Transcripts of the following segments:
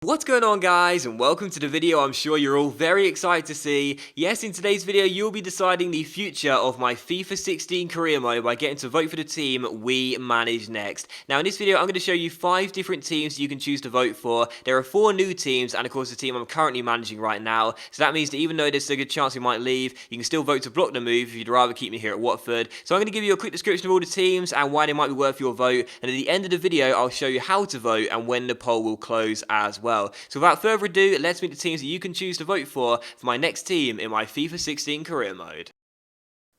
What's going on, guys, and welcome to the video I'm sure you're all very excited to see. Yes, in today's video you'll be deciding the future of my FIFA 16 career mode by getting to vote for the team we manage next. Now in this video I'm going to show you 5 different teams you can choose to vote for. There are 4 new teams and of course the team I'm currently managing right now. So that means that even though there's a good chance we might leave, you can still vote to block the move if you'd rather keep me here at Watford. So I'm going to give you a quick description of all the teams and why they might be worth your vote, and at the end of the video I'll show you how to vote and when the poll will close as well. So without further ado, let's meet the teams that you can choose to vote for my next team in my FIFA 16 career mode.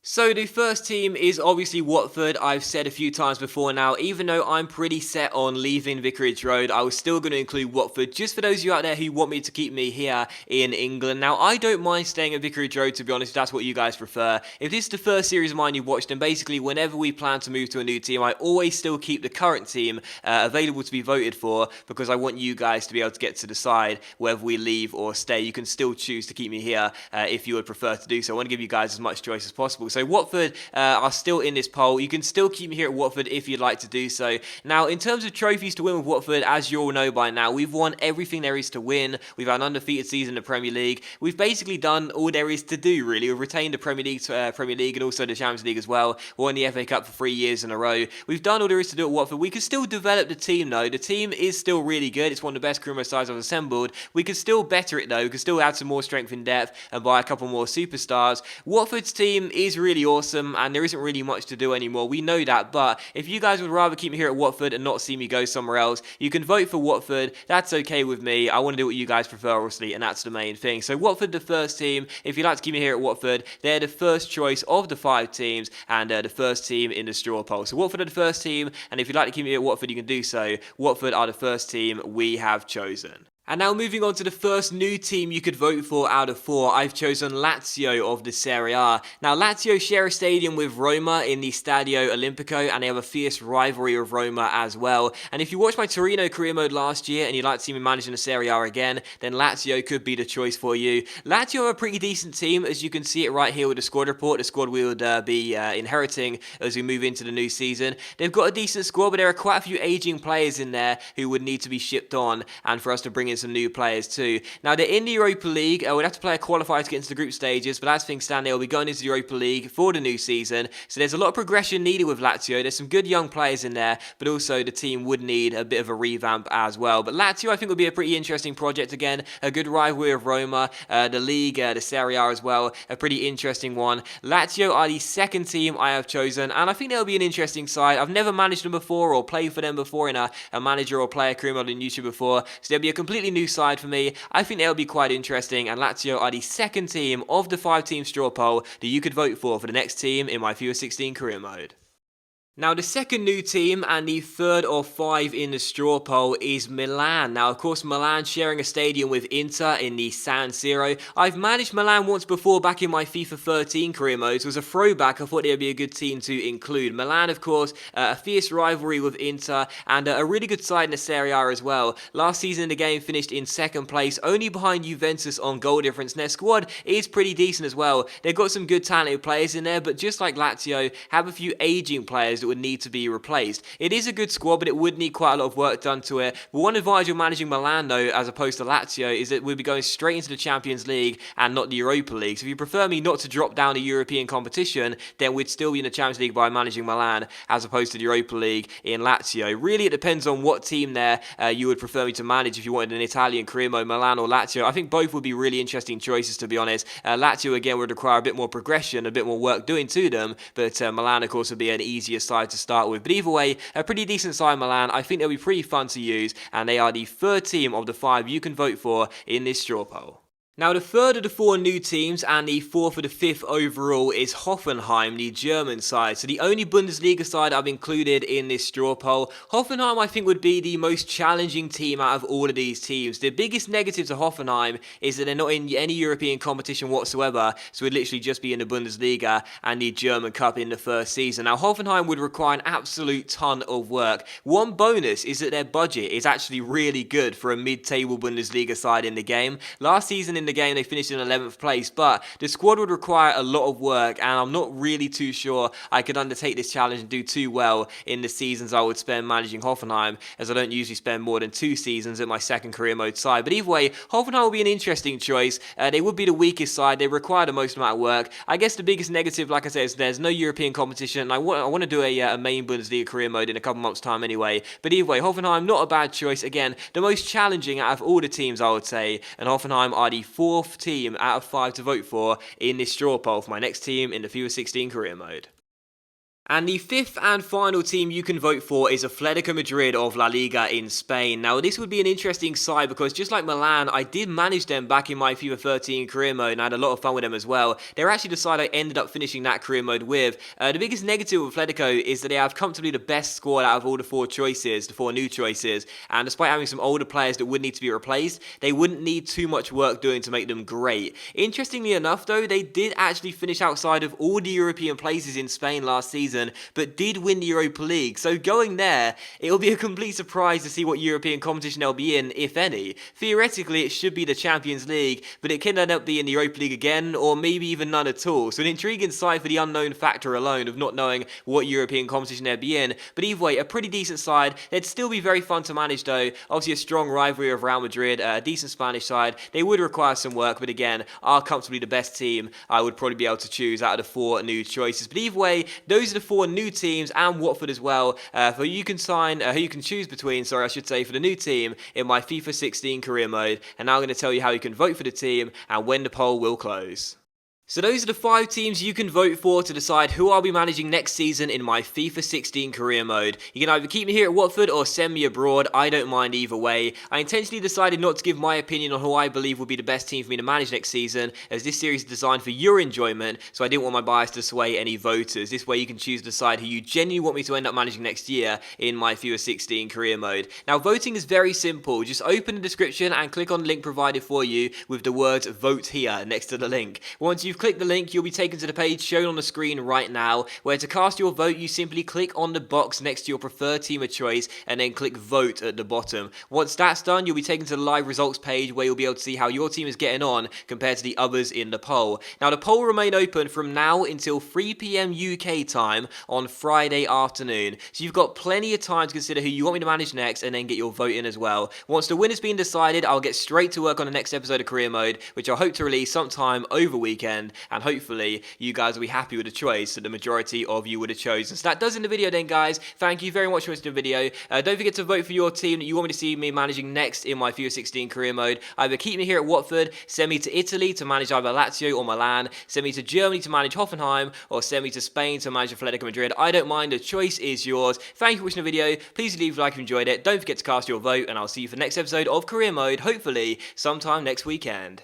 So the first team is obviously Watford. I've said a few times before now, even though I'm pretty set on leaving Vicarage Road, I was still going to include Watford just for those of you out there who want me to keep me here in England. Now, I don't mind staying at Vicarage Road, to be honest, if that's what you guys prefer. If this is the first series of mine you've watched, then basically whenever we plan to move to a new team, I always still keep the current team available to be voted for, because I want you guys to be able to get to decide whether we leave or stay. You can still choose to keep me here if you would prefer to do so. I want to give you guys as much choice as possible. So Watford are still in this poll. You can still keep me here at Watford if you'd like to do so. Now, in terms of trophies to win with Watford, as you all know by now, we've won everything there is to win. We've had an undefeated season in the Premier League. We've basically done all there is to do, really. We've retained the Premier League and also the Champions League as well. Won the FA Cup for 3 years in a row. We've done all there is to do at Watford. We could still develop the team, though. The team is still really good. It's one of the best career sides I've assembled. We could still better it, though. We could still add some more strength in depth and buy a couple more superstars. Watford's team is really awesome, and there isn't really much to do anymore. We know that, but if you guys would rather keep me here at Watford and not see me go somewhere else, you can vote for Watford. That's okay with me. I want to do what you guys prefer, obviously, and that's the main thing. So Watford, the first team. If you'd like to keep me here at Watford, they're the first choice of the 5 teams and the first team in the straw poll. So Watford are the first team, and if you'd like to keep me here at Watford, you can do so. Watford are the first team we have chosen. And now moving on to the first new team you could vote for out of 4, I've chosen Lazio of the Serie A. Now Lazio share a stadium with Roma in the Stadio Olimpico, and they have a fierce rivalry with Roma as well. And if you watched my Torino career mode last year and you'd like to see me managing the Serie A again, then Lazio could be the choice for you. Lazio are a pretty decent team, as you can see it right here with the squad report, the squad we would be inheriting as we move into the new season. They've got a decent squad, but there are quite a few aging players in there who would need to be shipped on, and for us to bring in some new players too. Now they're in the Europa League. We'd have to play a qualifier to get into the group stages, but as things stand, they'll be going into the Europa League for the new season. So there's a lot of progression needed with Lazio. There's some good young players in there, but also the team would need a bit of a revamp as well. But Lazio, I think, would be a pretty interesting project again. A good rivalry of Roma, the league, the Serie A as well. A pretty interesting one. Lazio are the second team I have chosen, and I think they'll be an interesting side. I've never managed them before or played for them before in a manager or player career mode on YouTube before, so they'll be a completely new side for me. I think they'll be quite interesting, and Lazio are the second team of the 5-team straw poll that you could vote for the next team in my FIFA 16 career mode. Now, the second new team and the third of 5 in the straw poll is Milan. Now, of course, Milan sharing a stadium with Inter in the San Siro. I've managed Milan once before back in my FIFA 13 career modes. It was a throwback. I thought they'd be a good team to include. Milan, of course, a fierce rivalry with Inter and a really good side in the Serie A as well. Last season, the game finished in 2nd place, only behind Juventus on goal difference. And their squad is pretty decent as well. They've got some good talented players in there, but just like Lazio, have a few aging players that would need to be replaced. It is a good squad, but it would need quite a lot of work done to it. But one advantage of managing Milan, though, as opposed to Lazio, is that we'll be going straight into the Champions League and not the Europa League. So if you prefer me not to drop down a European competition, then we'd still be in the Champions League by managing Milan, as opposed to the Europa League in Lazio. Really, it depends on what team there you would prefer me to manage. If you wanted an Italian career mode, Milan or Lazio, I think both would be really interesting choices, to be honest. Lazio, again, would require a bit more progression, a bit more work doing to them, but Milan, of course, would be an easier side to start with. But either way, a pretty decent side Milan. I think they'll be pretty fun to use, and they are the 3rd team of the 5 you can vote for in this straw poll. Now, the 3rd of the 4 new teams and the 4th of the 5th overall is Hoffenheim, the German side. So the only Bundesliga side I've included in this straw poll. Hoffenheim, I think, would be the most challenging team out of all of these teams. The biggest negative to Hoffenheim is that they're not in any European competition whatsoever, so we'd literally just be in the Bundesliga and the German Cup in the first season. Now, Hoffenheim would require an absolute ton of work. One bonus is that their budget is actually really good for a mid-table Bundesliga side in the game. Last season in the the game, they finished in 11th place, but the squad would require a lot of work, and I'm not really too sure I could undertake this challenge and do too well in the seasons I would spend managing Hoffenheim, as I don't usually spend more than 2 seasons at my second career mode side. But either way, Hoffenheim will be an interesting choice. They would be the weakest side. They require the most amount of work. I guess the biggest negative, like I said, is there's no European competition, and I want to do a main Bundesliga career mode in a couple months' time anyway. But either way, Hoffenheim, not a bad choice. Again, the most challenging out of all the teams, I would say, and Hoffenheim are the 4th team out of 5 to vote for in this straw poll for my next team in the FIFA 16 career mode. And the 5th and final team you can vote for is Atletico Madrid of La Liga in Spain. Now, this would be an interesting side because just like Milan, I did manage them back in my FIFA 13 career mode and I had a lot of fun with them as well. They're actually the side I ended up finishing that career mode with. The biggest negative with Atletico is that they have comfortably the best squad out of all the 4 choices, the 4 new choices. And despite having some older players that would need to be replaced, they wouldn't need too much work doing to make them great. Interestingly enough, though, they did actually finish outside of all the European places in Spain last season, but did win the Europa League. So going there, it'll be a complete surprise to see what European competition they'll be in, if any. Theoretically, it should be the Champions League, but it can end up being the Europa League again, or maybe even none at all. So an intriguing side for the unknown factor alone of not knowing what European competition they'll be in. But either way, a pretty decent side. They'd still be very fun to manage though. Obviously a strong rivalry of Real Madrid, a decent Spanish side. They would require some work, but again, are comfortably the best team I would probably be able to choose out of the 4 new choices. But either way, those are the 4 new teams, and Watford as well, who you can choose between, for the new team in my FIFA 16 career mode. And now I'm going to tell you how you can vote for the team and when the poll will close. So those are the 5 teams you can vote for to decide who I'll be managing next season in my FIFA 16 career mode. You can either keep me here at Watford or send me abroad, I don't mind either way. I intentionally decided not to give my opinion on who I believe would be the best team for me to manage next season, as this series is designed for your enjoyment, so I didn't want my bias to sway any voters. This way you can choose to decide who you genuinely want me to end up managing next year in my FIFA 16 career mode. Now voting is very simple, just open the description and click on the link provided for you with the words vote here next to the link. Once you've click the link, you'll be taken to the page shown on the screen right now, where to cast your vote, you simply click on the box next to your preferred team of choice and then click vote at the bottom. Once that's done, you'll be taken to the live results page where you'll be able to see how your team is getting on compared to the others in the poll. Now, the poll will remain open from now until 3 PM UK time on Friday afternoon, so you've got plenty of time to consider who you want me to manage next and then get your vote in as well. Once the winner's been decided, I'll get straight to work on the next episode of Career Mode, which I hope to release sometime over weekend, and hopefully you guys will be happy with the choice that the majority of you would have chosen. So that does in the video then, guys. Thank you very much for watching the video. Don't forget to vote for your team that you want me to see me managing next in my FIFA 16 career mode. Either keep me here at Watford, send me to Italy to manage either Lazio or Milan, send me to Germany to manage Hoffenheim, or send me to Spain to manage Atletico Madrid. I don't mind, the choice is yours. Thank you for watching the video. Please leave a like if you enjoyed it. Don't forget to cast your vote, and I'll see you for the next episode of Career Mode, hopefully sometime next weekend.